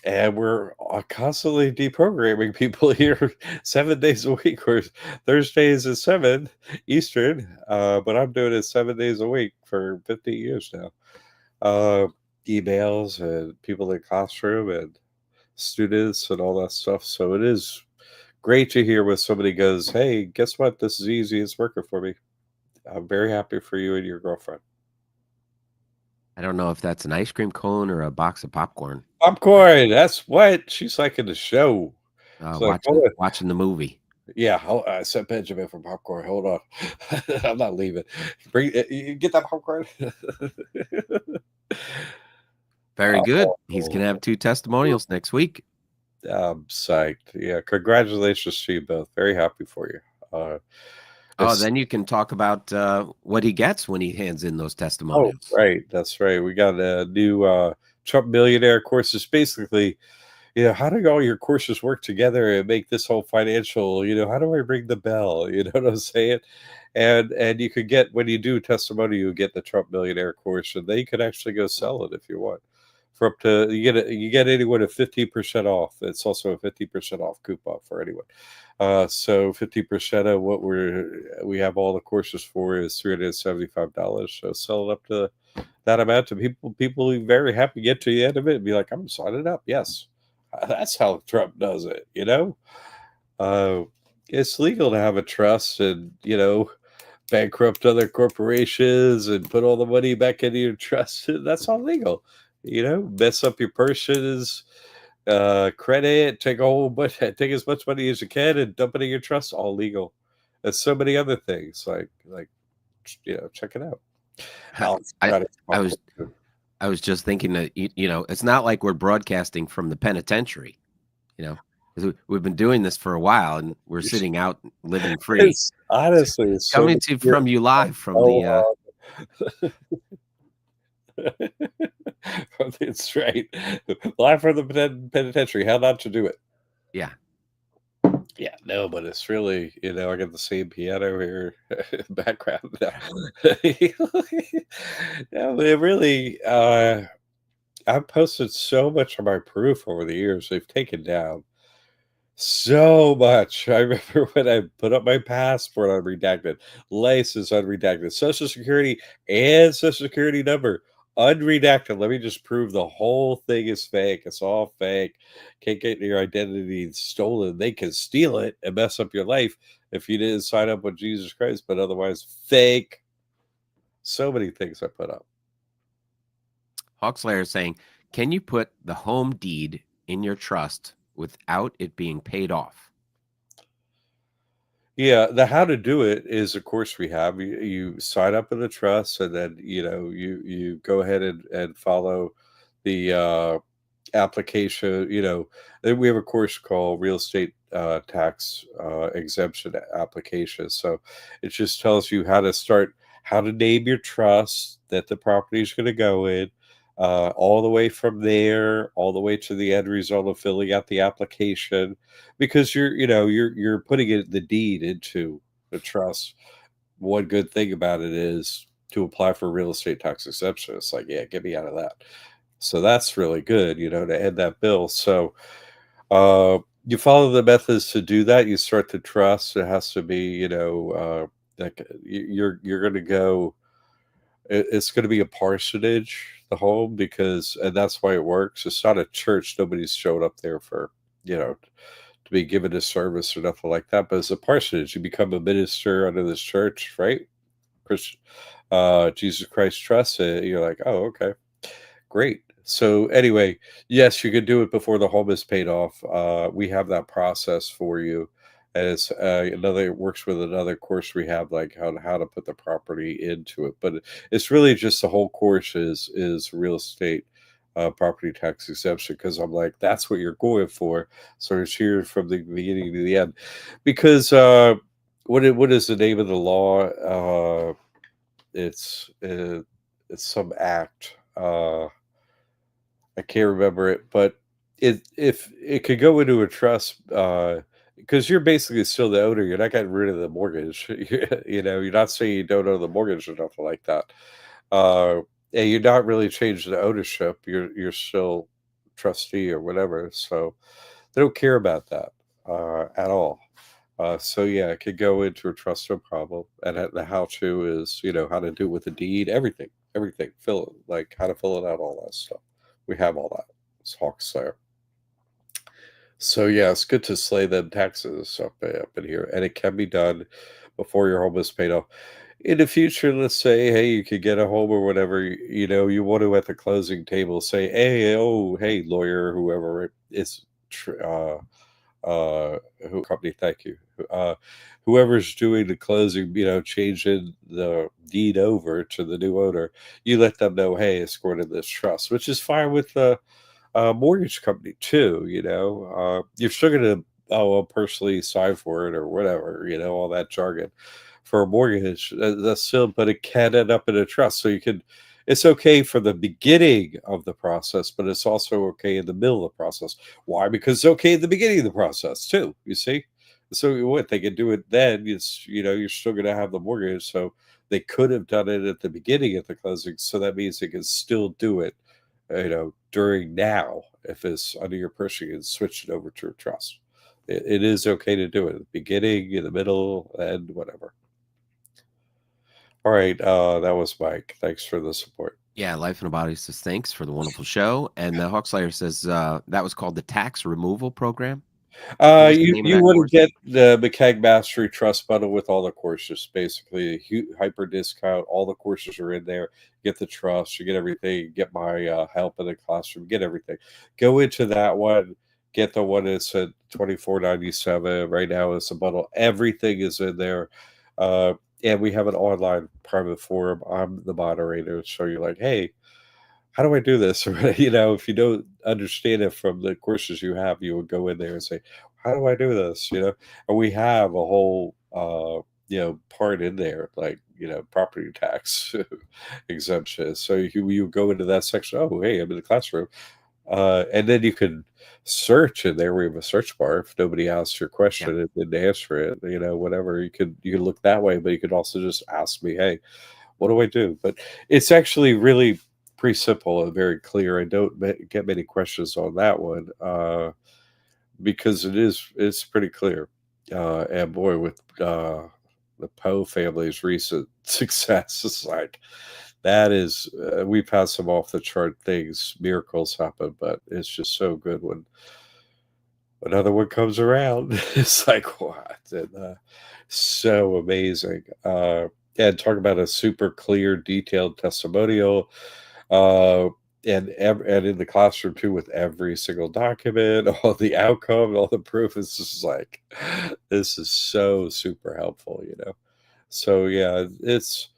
and we're constantly deprogramming people here 7 days a week. Or Thursdays at 7 Eastern, but I'm doing it 7 days a week for 50 years now. Uh, Emails and people in the classroom and students and all that stuff. So it is great to hear when somebody goes, "Hey, guess what? This is easy. It's working for me." I'm very happy for you and your girlfriend. I don't know if that's an ice cream cone or a box of popcorn. Popcorn. That's what she's like in the show. It's like, hold Watching on. watching the movie. Yeah, I sent Benjamin for popcorn. Hold on. I'm not leaving. You get that popcorn. Very good. He's Oh, gonna have 2 testimonials next week. I'm psyched. Yeah, congratulations to you both. Very happy for you. Oh, It's then you can talk about, what he gets when he hands in those Oh, testimonials. right. That's right. We got a new Trump millionaire course. It's basically, how do all your courses work together and make this whole financial, how do I ring the bell? You know what I'm saying? And you could get, when you do testimony, you get the Trump millionaire course, and then you could actually go sell it if you want for up to you get anyone at 50% off. It's also a 50% off coupon for anyone. So 50% of what we have all the courses for is $375. So sell it up to that amount to people. People will be very happy to get to the end of it and be like, I'm signing up. Yes. That's how Trump does it, you know? Uh, it's legal to have a trust and, bankrupt other corporations and put all the money back into your trust. That's all legal. Mess up your person's credit, take a whole bunch, take as much money as you can and dump it in your trust. All legal. There's so many other things like check it out. Alex I got it. I was I was just thinking that it's not like we're broadcasting from the penitentiary, you know. 'Cause we've been doing this for a while and we're sitting out living free. It's honestly, it's so Coming much to more from you live from fun. the It's right. Live from the penitentiary. How not to do it. yeah. Yeah, no, but it's really, I got the same piano here background. No, it really, I've posted so much of my proof over the years. They've taken down so much. I remember when I put up my passport unredacted, license unredacted, social security and social security number unredacted. Let me just prove the whole thing is fake. It's all fake. Can't get your identity stolen. They can steal it and mess up your life if you didn't sign up with Jesus Christ, but otherwise fake. So many things I put up. Hawkslayer is saying, can you put the home deed in your trust without it being paid off? Yeah, the how to do it is, of course, we have you sign up in the trust, and then you go ahead and follow the application. Then we have a course called real estate tax exemption application. So it just tells you how to name your trust that the property is going to go in, all the way from there, all the way to the end result of filling out the application, because you're putting the deed into the trust. One good thing about it is to apply for real estate tax exemption. It's like, yeah, get me out of that. So that's really good, to end that bill. So you follow the methods to do that. You start the trust. It has to be, like you're going to go. It's going to be a parsonage, the home, and that's why it works. It's not a church. Nobody's showed up there for to be given a service or nothing like that. But it's a parsonage. You become a minister under this church, right? Christian, Jesus Christ Trust. You're like, oh, okay. Great. So anyway, yes, you can do it before the home is paid off. We have that process for you. And it's it works with another course we have, like how to put the property into it. But it's really just the whole course is real estate property tax exemption, because I'm like, that's what you're going for. So it's here from the beginning to the end. Because what is the name of the law? It's some act. I can't remember it, but if it could go into a trust, because you're basically still the owner. You're not getting rid of the mortgage. You're not saying you don't own the mortgage or nothing like that. Uh, and you're not really changing the ownership. You're still trustee or whatever. So they don't care about that at all. So yeah, it could go into a trust, no problem. And the how to is, how to do it with the deed, everything, like how to fill it out, all that stuff. We have all that. It's Hawks there. So yeah, it's good to slay them taxes up in here, and it can be done before your home is paid off. In the future, let's say, hey, you could get a home or whatever. You want to, at the closing table, say, hey, oh, hey, lawyer, whoever is, who company, thank you, whoever's doing the closing, changing the deed over to the new owner, you let them know, hey, it's going to this trust, which is fine with the mortgage company too. You're still going to, I'll personally sign for it or whatever, all that jargon for a mortgage. That's still, but it can end up in a trust. So it's okay for the beginning of the process, but it's also okay in the middle of the process. Why? Because it's okay in the beginning of the process too. You see? So what they can do it then, you're still going to have the mortgage. So they could have done it at the beginning of the closing. So that means they can still do it during now, if it's under your purse, you can switch it over to a trust. It is okay to do it at the beginning, in the middle, and whatever. All right, that was Mike. Thanks for the support. Yeah, Life in a Body says thanks for the wonderful show. And the Hawkslayer says that was called the tax removal program. What was the You name of you that want to course? get the McCaig Mastery Trust bundle with all the courses, basically hyper discount. All the courses are in there. Get the trust, you get everything. Get my help in the classroom, get everything. Go into that one. Get the one that's at $24.97 right now. It's a bundle. Everything is in there, uh, and we have an online private forum. I'm the moderator, so you're like, hey, how do I do this? Or, if you don't understand it from the courses you have, you would go in there and say, how do I do this? And we have a whole, part in there, like, property tax exemption. So you go into that section. Oh, hey, I'm in the classroom. And then you can search in there. We have a search bar. If nobody asks your Yeah. question and then answer it, whatever, you can look that way, but you could also just ask me, hey, what do I do? But it's actually really pretty simple and very clear. I don't get many questions on that one, because it's pretty clear. And boy, with the Poe family's recent success, it's like that is we've had some off the chart things, miracles happen, but it's just so good when another one comes around. It's like what? And so amazing. And talk about a super clear, detailed testimonial. Uh, and in the classroom too, with every single document, all the outcome, all the proof. It's just like this is so super helpful. So yeah, it's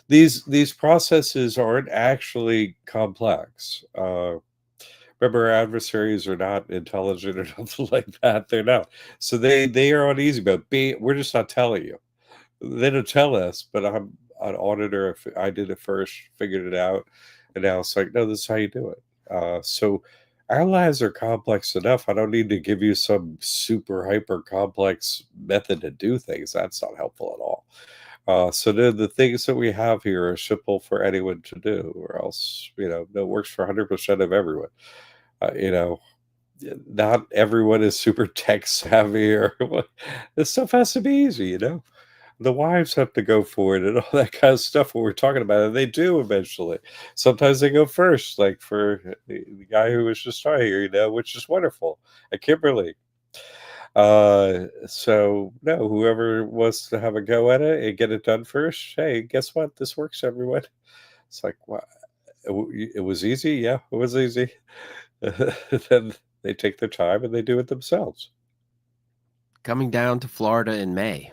these processes aren't actually complex. Remember, our adversaries are not intelligent or nothing like that. They're not. So they are on easy mode. We're just not telling you. They don't tell us, but I'm an auditor. If I did it first, figured it out, and now it's like, no, this is how you do it. So our lives are complex enough. I don't need to give you some super hyper complex method to do things. That's not helpful at all. So the things that we have here are simple for anyone to do, or else, it works for 100% of everyone. Uh, you know, not everyone is super tech savvy or what. This stuff has to be easy. The wives have to go for it and all that kind of stuff what we're talking about, and they do eventually. Sometimes they go first, like for the guy who was just on here, which is wonderful. And Kimberly. So no, whoever wants to have a go at it and get it done first, hey, guess what? This works, everyone. It's like, wow, it was easy. Yeah, it was easy. Then they take their time and they do it themselves. Coming down to Florida in May.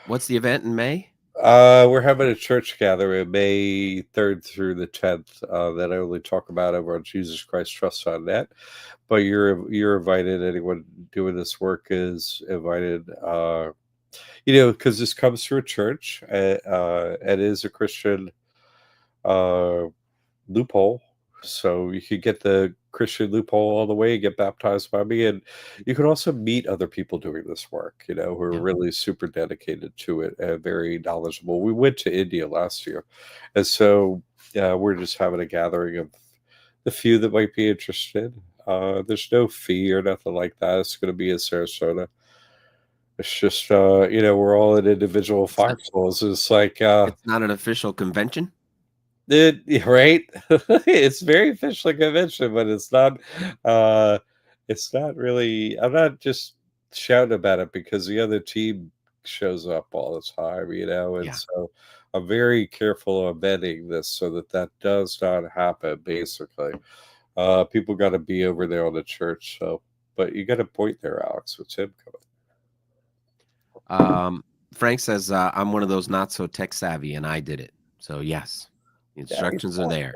What's the event in May? We're having a church gathering May 3rd through the 10th, that I only talk about over on Jesus Christ Trust on Net. But you're invited. Anyone doing this work is invited. Because this comes through a church. It is a Christian uh, loophole. So you could get the Christian loophole all the way, get baptized by me, and you can also meet other people doing this work, who are Yeah. really super dedicated to it and very knowledgeable. We went to India last year, and so we're just having a gathering of the few that might be interested. There's no fee or nothing like that. It's going to be in Sarasota. It's just, we're all in individual It's not foxholes. It's like, it's not an official convention? right? It's very officially convention, but uh it's not really. I'm not just shouting about it because the other team shows up all the time, and Yeah. so I'm very careful of vetting this so that does not happen, basically. People got to be over there on the church, so but you got a point there, Alex, with Tim coming. Um, Frank says, I'm one of those not so tech savvy and I did it. So yes, the Yeah, you instructions are talk. there.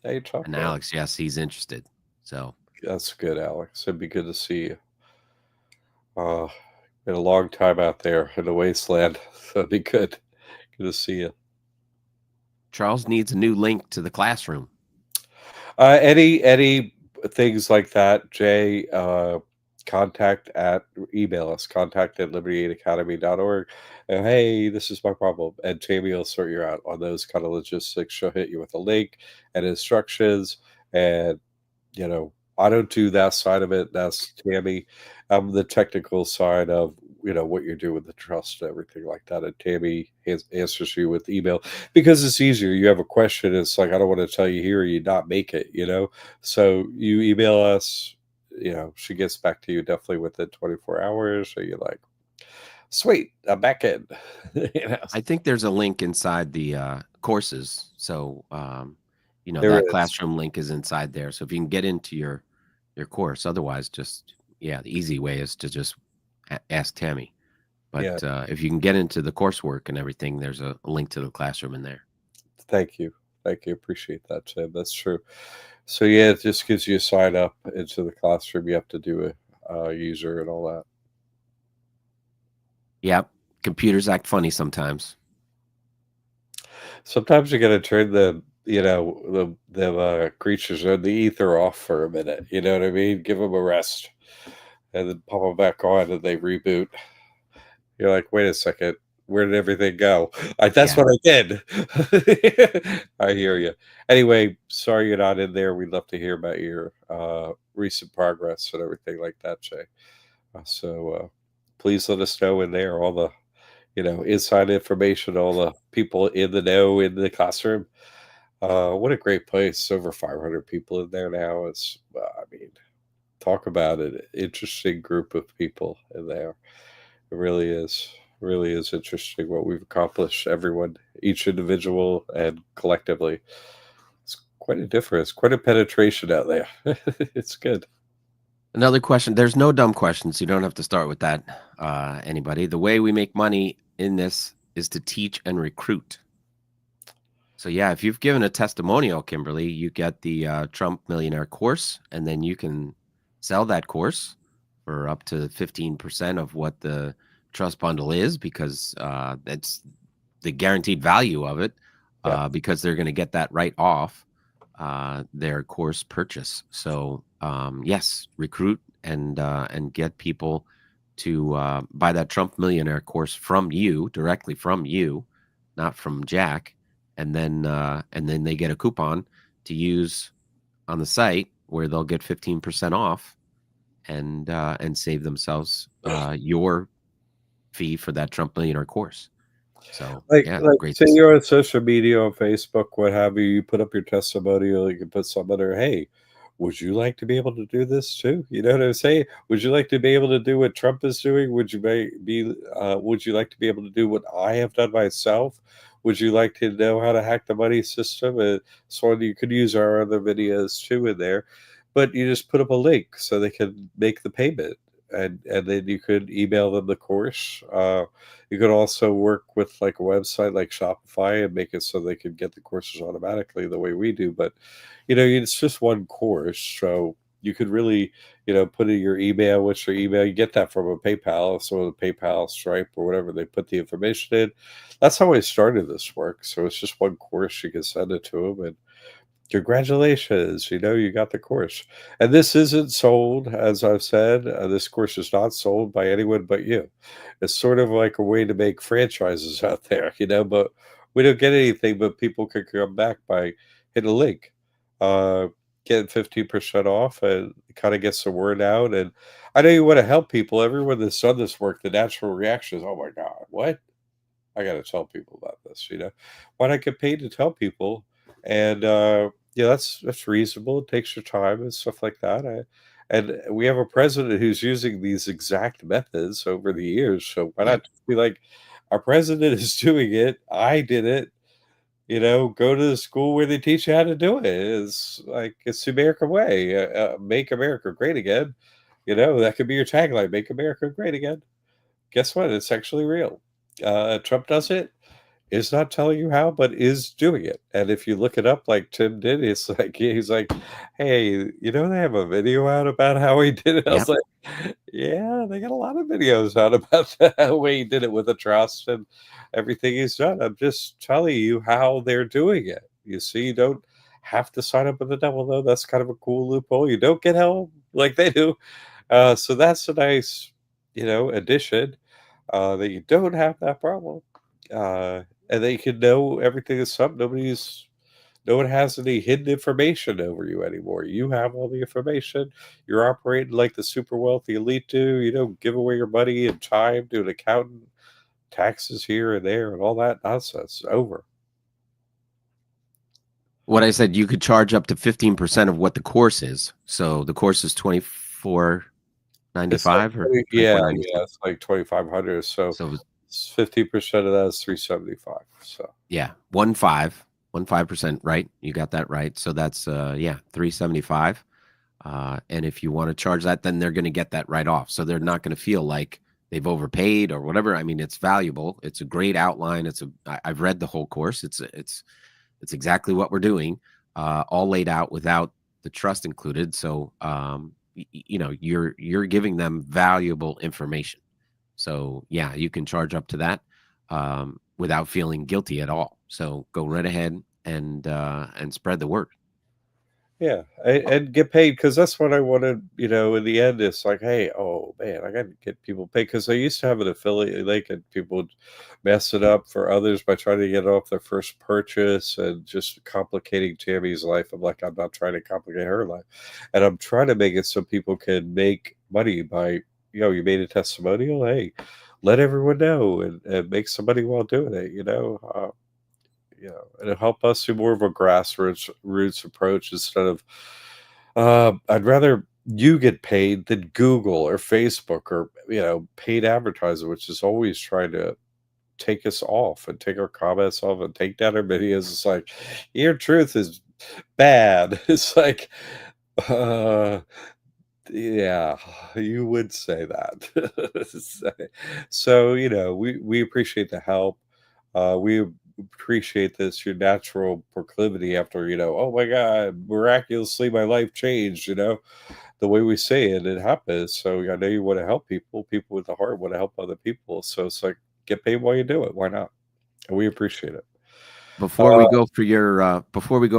Yeah, you talk, And man. Alex, yes, he's interested. So That's good, Alex. It'd be good to see you. Uh, Been a long time out there in the wasteland. That'd be good. Good to see you. Charles needs a new link to the classroom. Any things like that, Jay? email us, contact@liberty8academy.org. And hey, this is my problem. And Tammy will sort you out on those kind of logistics. She'll hit you with a link and instructions. And, I don't do that side of it. That's Tammy. I'm the technical side of, what you do with the trust and everything like that. And Tammy answers you with email because it's easier. You have a question. It's like, I don't want to tell you here, you not make it. So you email us, she gets back to you definitely within 24 hours. So you're like, sweet, I'm back in. you know, I think there's a link inside the courses. So, there that is. classroom link is inside there. So if you can get into your course, otherwise, just the easy way is to just ask Tammy. But Yeah. if you can get into the coursework and everything, there's a link to the classroom in there. Thank you. Thank you. Appreciate that, Tim. That's true. So yeah, it just gives you a sign up into the classroom. You have to do a user and all that. Yep. Computers act funny sometimes. Sometimes you got to turn the creatures in the ether off for a minute. You know what I mean? Give them a rest, and then pop them back on, and they reboot. You're like, wait a second, where did everything go? That's Yeah. what I did. I hear you. Anyway, sorry you're not in there. We'd love to hear about your recent progress and everything like that, Jay. So please let us know in there all the inside information, all the people in the know in the classroom. What a great place! Over 500 people in there now. It's I mean, talk about it. Interesting group of people in there. It really is interesting what we've accomplished, everyone, each individual and collectively. It's quite a difference, quite a penetration out there. It's good. Another question. There's no dumb questions. You don't have to start with that, anybody. The way we make money in this is to teach and recruit. So yeah, if you've given a testimonial, Kimberly, you get the Trump Millionaire course, and then you can sell that course for up to 15% of what the trust bundle is, because that's the guaranteed value of it, Yeah. because they're going to get that right off their course purchase. So yes, recruit and get people to buy that Trump Millionaire course from you, directly from you, not from Jack, and then they get a coupon to use on the site where they'll get 15% off and save themselves your fee for that Trump Millionaire course. So yeah, Like, great. say you're on social media, on Facebook, what have you, you put up your testimonial, you can put something there, "Hey, would you like to be able to do this too?" You know what I'm saying? Would you like to be able to do what Trump is doing? Would you like to be able to do what I have done myself? Would you like to know how to hack the money system? And so on, you could use our other videos too in there, but you just put up a link so they can make the payment, and then you could email them the course. You could also work with like a website like Shopify and make it so they can get the courses automatically the way we do. But it's just one course, so you could really put in your email. What's your email? You get that from a PayPal, so the PayPal, Stripe, or whatever they put the information in. That's how I started this work. So it's just one course. You can send it to them, and congratulations, you got the course. And this isn't sold, as I've said. This course is not sold by anyone but you. It's sort of like a way to make franchises out there, but we don't get anything, but people can come back by hitting a link, uh, getting 15% off, and kind of gets the word out. And I know you want to help people. Everyone that's done this work, the natural reaction is, oh my God, what? I got to tell people about this. Why not get paid to tell people? And yeah, that's reasonable. It takes your time and stuff like that. And we have a president who's using these exact methods over the years. So why Yep. not just be like, our president is doing it. I did it. Go to the school where they teach you how to do it. It's like it's the American way. Make America great again. That could be your tagline: "Make America great again." Guess what? It's actually real. Trump does it, is not telling you how, but is doing it. And if you look it up like Tim did, it's like he's like, "Hey, they have a video out about how he did it." I was Yep. like, "Yeah, they got a lot of videos out about the way he did it with the trust and everything he's done." I'm just telling you how they're doing it. You see, you don't have to sign up with the devil, though. That's kind of a cool loophole. You don't get help like they do. So that's a nice, addition, that you don't have that problem, and that you can know everything is up. No one has any hidden information over you anymore. You have all the information. You're operating like the super wealthy elite do. You don't give away your money and time to an accountant, taxes here and there, and all that nonsense. Over. What I said, you could charge up to 15% of what the course is. So the course is 24.95 or Yeah, 24.97. it's like 2,500. So So 50% of that is 375. So yeah, 15%, right? You got that right. So that's 375. And if you want to charge that, then they're going to get that right off. So they're not going to feel like they've overpaid or whatever. I mean, it's valuable. It's a great outline. I've read the whole course. It's exactly what we're doing, all laid out without the trust included. So you're giving them valuable information. So yeah, you can charge up to that without feeling guilty at all. So go right ahead and spread the word. yeah, and get paid because that's what I wanted. In the end, it's like, hey, oh man, I got to get people paid because I used to have an affiliate link and people would mess it up for others by trying to get off their first purchase and just complicating Tammy's life. I'm like, I'm not trying to complicate her life, and I'm trying to make it so people can make money by, you made a testimonial. Hey, let everyone know and make some money while doing it. It'll help us do more of a grassroots approach instead of, I'd rather you get paid than Google or Facebook or, paid advertising, which is always trying to take us off and take our comments off and take down our videos. It's like, your truth is bad. It's like, uh, yeah, you would say that. So, we appreciate the help. We appreciate this, your natural proclivity after, oh my God, miraculously my life changed, the way we say it, it happens. So I know you want to help people with the heart want to help other people. So it's like, get paid while you do it. Why not? And we appreciate it. Before Uh, we go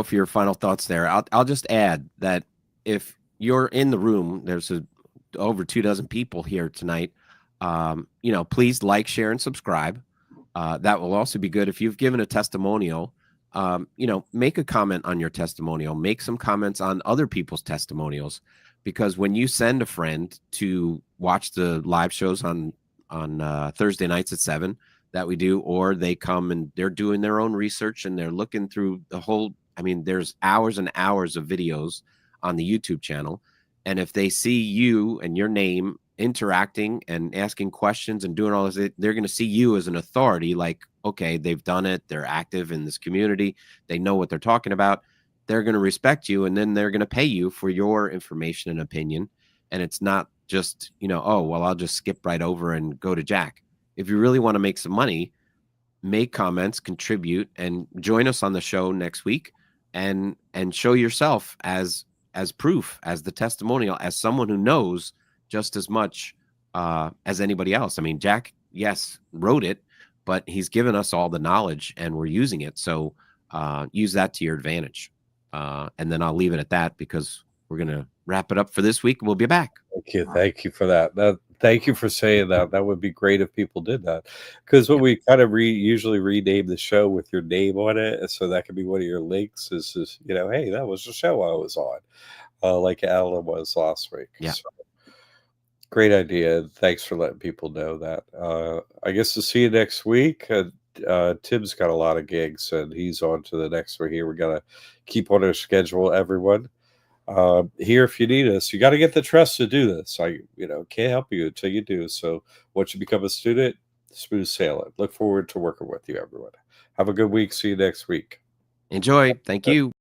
for your final thoughts there, I'll just add that if you're in the room, there's over 24 people here tonight. Please like, share, and subscribe. That will also be good if you've given a testimonial. Make a comment on your testimonial. Make some comments on other people's testimonials, because when you send a friend to watch the live shows on Thursday nights at 7 that we do, or they come and they're doing their own research and they're looking through the whole. I mean, there's hours and hours of videos on the YouTube channel, and if they see you and your name interacting and asking questions and doing all this, they're going to see you as an authority. Like, okay, they've done it. They're active in this community. They know what they're talking about. They're going to respect you, and then they're going to pay you for your information and opinion. And it's not just, oh, well, I'll just skip right over and go to Jack. If you really want to make some money, make comments, contribute, and join us on the show next week, and show yourself as proof, as the testimonial, as someone who knows just as much as anybody else. I mean, Jack, yes, wrote it, but he's given us all the knowledge and we're using it. So use that to your advantage. And then I'll leave it at that, because we're going to wrap it up for this week. We'll be back. Thank you for that. Thank you for saying that. That would be great if people did that, because what we kind of usually rename the show with your name on it, and so that could be one of your links. Is hey, that was the show I was on, like Alan was last week. Yeah. So, great idea. Thanks for letting people know that. I guess to see you next week. Tim's got a lot of gigs, and he's on to the next one here. We got to keep on our schedule, everyone. Here if you need us. You got to get the trust to do this. I can't help you until you do. So once you become a student, smooth sailing. Look forward to working with you, everyone. Have a good week. See you next week. Enjoy. Thank you.